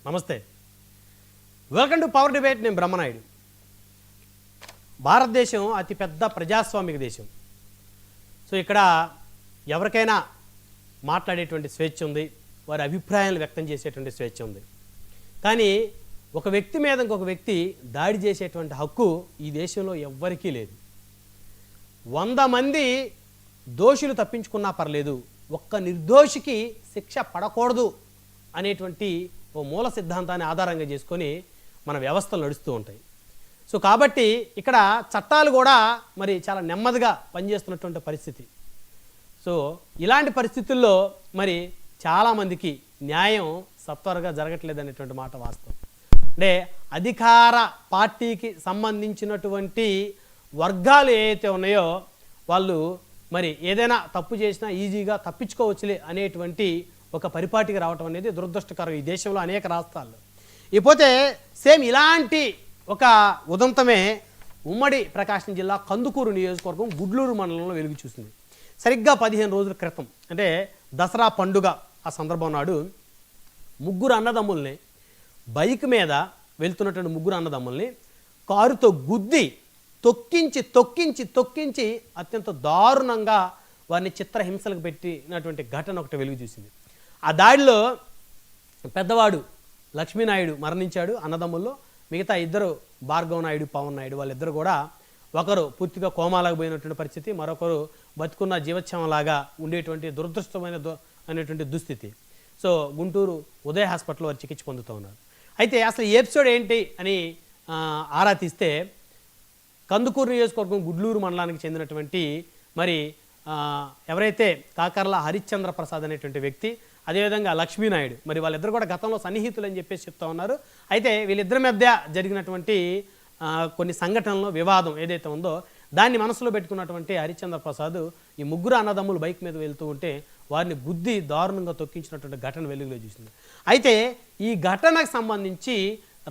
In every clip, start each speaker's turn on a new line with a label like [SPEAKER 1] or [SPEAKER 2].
[SPEAKER 1] నమస్తే, welcome to power debate. నేను బ్రహ్మనాయుడు. భారతదేశం అతిపెద్ద ప్రజాస్వామిక దేశం. సో ఇక్కడ ఎవరికైనా మాట్లాడేటువంటి స్వేచ్ఛ ఉంది, వారి అభిప్రాయాలు వ్యక్తం చేసేటువంటి స్వేచ్ఛ ఉంది. కానీ ఒక వ్యక్తి మీద ఇంకొక వ్యక్తి దాడి చేసేటువంటి హక్కు ఈ దేశంలో ఎవ్వరికీ లేదు. 100 మంది దోషులు తప్పించుకున్నా పర్లేదు, ఒక్క నిర్దోషికి శిక్ష పడకూడదు అనేటువంటి ఓ మూల సిద్ధాంతాన్ని ఆధారంగా చేసుకొని మన వ్యవస్థలు నడుస్తూ ఉంటాయి. సో కాబట్టి ఇక్కడ చట్టాలు కూడా మరి చాలా నెమ్మదిగా పనిచేస్తున్నటువంటి పరిస్థితి. సో ఇలాంటి పరిస్థితుల్లో మరి చాలామందికి న్యాయం సత్వరగా జరగట్లేదు అనేటువంటి మాట వాస్తవం. అంటే అధికార పార్టీకి సంబంధించినటువంటి వర్గాలు ఏవైతే ఉన్నాయో వాళ్ళు మరి ఏదైనా తప్పు చేసినా ఈజీగా తప్పించుకోవచ్చులే అనేటువంటి ఒక పరిపాటికి రావటం అనేది దురదృష్టకరం ఈ దేశంలో అనేక రాష్ట్రాల్లో. ఇకపోతే సేమ్ ఇలాంటి ఒక ఉదంతమే ఉమ్మడి ప్రకాశం జిల్లా కందుకూరు నియోజకవర్గం గుడ్లూరు మండలంలో వెలుగు చూసింది. సరిగ్గా 15 రోజుల క్రితం, అంటే దసరా పండుగ ఆ సందర్భం నాడు ముగ్గురు అన్నదమ్ముల్ని, బైక్ మీద వెళ్తున్నటువంటి ముగ్గురు అన్నదమ్ముల్ని కారుతో గుద్ది తొక్కించి తొక్కించి తొక్కించి అత్యంత దారుణంగా వారిని చిత్రహింసలకు పెట్టినటువంటి ఘటన ఒకటి వెలుగు చూసింది. ఆ దాడిలో పెద్దవాడు లక్ష్మీనాయుడు మరణించాడు అన్నదమ్ముల్లో. మిగతా ఇద్దరు భార్గవ నాయుడు, పవన్ నాయుడు, వాళ్ళిద్దరు కూడా ఒకరు పూర్తిగా కోమాలకు పోయినటువంటి పరిస్థితి, మరొకరు బతుకున్న జీవోత్సవంలాగా ఉండేటువంటి దురదృష్టమైన అనేటువంటి దుస్థితి. సో గుంటూరు ఉదయ హాస్పిటల్లో వారు చికిత్స పొందుతూ ఉన్నారు. అయితే అసలు ఈ ఎపిసోడ్ ఏంటి అని ఆరా తీస్తే కందుకూరు నియోజకవర్గం గుడ్లూరు మండలానికి చెందినటువంటి మరి ఎవరైతే కాకర్ల హరిశ్చంద్ర ప్రసాద్ అనేటువంటి వ్యక్తి, అదేవిధంగా లక్ష్మీనాయుడు, మరి వాళ్ళిద్దరు కూడా గతంలో సన్నిహితులు అని చెప్పేసి చెప్తా ఉన్నారు. అయితే వీళ్ళిద్దరి మధ్య జరిగినటువంటి కొన్ని సంఘటనలో వివాదం ఏదైతే ఉందో దాన్ని మనసులో పెట్టుకున్నటువంటి హరిశ్చంద్ర ప్రసాద్ ఈ ముగ్గురు అన్నదమ్ములు బైక్ మీద వెళ్తూ ఉంటే వారిని గుద్ది దారుణంగా తొక్కించినటువంటి ఘటన వెలుగులో చూసింది. అయితే ఈ ఘటనకు సంబంధించి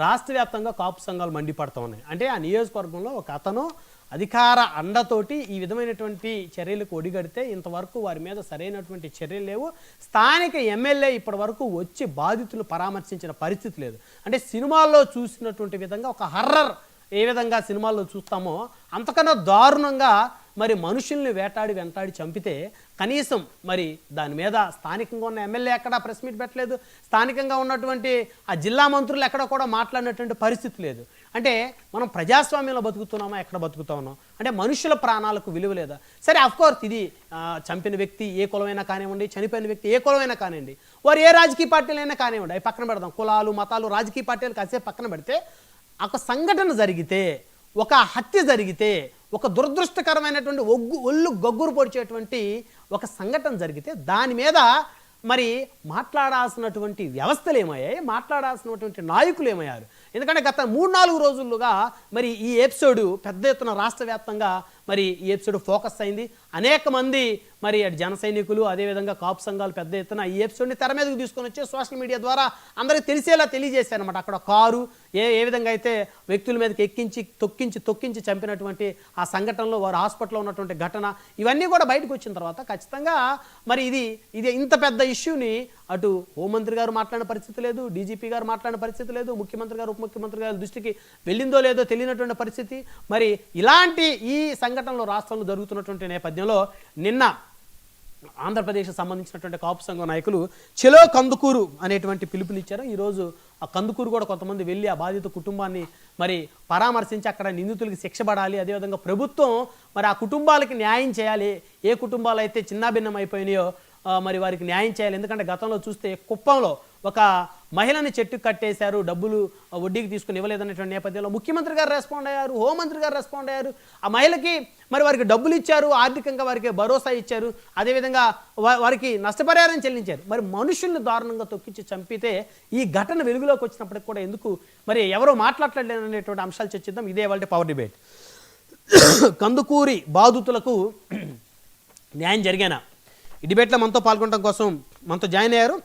[SPEAKER 1] రాష్ట్ర వ్యాప్తంగా కాపు సంఘాలు మండిపడుతూ ఉన్నాయి. అంటే ఆ నియోజకవర్గంలో ఒక అతను అధికార అండతోటి ఈ విధమైనటువంటి చర్యలకు ఒడిగడితే ఇంతవరకు వారి మీద సరైనటువంటి చర్యలు లేవు. స్థానిక ఎమ్మెల్యే ఇప్పటి వరకు వచ్చి బాధితులు పరామర్శించిన పరిస్థితి లేదు. అంటే సినిమాల్లో చూసినటువంటి విధంగా ఒక హర్రర్ ఏ విధంగా సినిమాల్లో చూస్తామో అంతకన్నా దారుణంగా మరి మనుషుల్ని వెంటాడి చంపితే కనీసం మరి దాని మీద స్థానికంగా ఉన్న ఎమ్మెల్యే ఎక్కడా ప్రెస్ మీట్ పెట్టలేదు, స్థానికంగా ఉన్నటువంటి ఆ జిల్లా మంత్రులు ఎక్కడ కూడా మాట్లాడినటువంటి పరిస్థితి లేదు. అంటే మనం ప్రజాస్వామ్యంలో బతుకుతున్నామా, ఎక్కడ బతుకుతా ఉన్నాం? అంటే మనుషుల ప్రాణాలకు విలువ లేదా? సరే, అఫ్కోర్స్ ఇది చంపిన వ్యక్తి ఏ కులమైనా కానివ్వండి, చనిపోయిన వ్యక్తి ఏ కులమైనా కానివ్వండి, వారు ఏ రాజకీయ పార్టీలైనా కానివ్వండి, అవి పక్కన పెడదాం. కులాలు, మతాలు, రాజకీయ పార్టీలు కాసేపు పక్కన పెడితే ఒక సంఘటన జరిగితే, ఒక హత్య జరిగితే, ఒక దురదృష్టకరమైనటువంటి ఒళ్ళు గొగ్గురు పొడిచేటువంటి ఒక సంఘటన జరిగితే దాని మీద మరి మాట్లాడాల్సినటువంటి వ్యవస్థలు ఏమయ్యాయి, మాట్లాడాల్సినటువంటి నాయకులు ఏమయ్యారు? ఎందుకంటే గత 3-4 రోజులుగా మరి ఈ ఎపిసోడ్ పెద్ద ఎత్తున రాష్ట్ర వ్యాప్తంగా మరి ఈ ఎపిసోడ్ ఫోకస్ అయింది. అనేక మంది మరి అటు జన సైనికులు, అదేవిధంగా కాపు సంఘాలు పెద్ద ఎత్తున ఈ ఎపిసోడ్ని తెర మీదకి తీసుకొని వచ్చి సోషల్ మీడియా ద్వారా అందరికీ తెలిసేలా తెలియజేశారనమాట. అక్కడ కారు ఏ విధంగా అయితే వ్యక్తుల మీదకి ఎక్కించి తొక్కించి చంపినటువంటి ఆ సంఘటనలో వారు హాస్పిటల్లో ఉన్నటువంటి ఘటన, ఇవన్నీ కూడా బయటకు వచ్చిన తర్వాత ఖచ్చితంగా మరి ఇది ఇంత పెద్ద ఇష్యూని అటు హోంమంత్రి గారు మాట్లాడిన పరిస్థితి లేదు, డీజీపీ గారు మాట్లాడిన పరిస్థితి లేదు, ముఖ్యమంత్రి గారు, ఉప ముఖ్యమంత్రి గారి దృష్టికి వెళ్ళిందో లేదో తెలియనటువంటి పరిస్థితి. మరి ఇలాంటి ఈ సంఘటనలు రాష్ట్రంలో జరుగుతున్నటువంటి నేపథ్యంలో నిన్న ఆంధ్రప్రదేశ్కి సంబంధించినటువంటి కాపు సంఘం నాయకులు చెలో కందుకూరు అనేటువంటి పిలుపునిచ్చారు. ఈరోజు ఆ కందుకూరు కూడా కొంతమంది వెళ్ళి ఆ బాధిత కుటుంబాన్ని మరి పరామర్శించి అక్కడ నిందితులకి శిక్ష పడాలి, అదేవిధంగా ప్రభుత్వం మరి ఆ కుటుంబాలకి న్యాయం చేయాలి, ఏ కుటుంబాలు అయితే చిన్నాభిన్నం అయిపోయినాయో మరి వారికి న్యాయం చేయాలి. ఎందుకంటే గతంలో చూస్తే కుప్పంలో ఒక మహిళని చెట్టు కట్టేశారు, డబ్బులు వడ్డీకి తీసుకుని ఇవ్వలేదనేటువంటి నేపథ్యంలో ముఖ్యమంత్రి గారు రెస్పాండ్ అయ్యారు, హోంమంత్రి గారు రెస్పాండ్ అయ్యారు. ఆ మహిళకి మరి వారికి డబ్బులు ఇచ్చారు, ఆర్థికంగా వారికి భరోసా ఇచ్చారు, అదేవిధంగా వారికి నష్టపరిహారం చెల్లించారు. మరి మనుషుల్ని దారుణంగా తొక్కించి చంపితే ఈ ఘటన వెలుగులోకి వచ్చినప్పటికి కూడా ఎందుకు మరి ఎవరో మాట్లాడలేదనేటువంటి అంశాలు చర్చిద్దాం. ఇదే వాళ్ళ పవర్ డిబేట్. కందుకూరి బాధితులకు న్యాయం జరిగేనా? ఈ డిబేట్లో మనతో పాల్గొనడం కోసం మనతో జాయిన్ అయ్యారు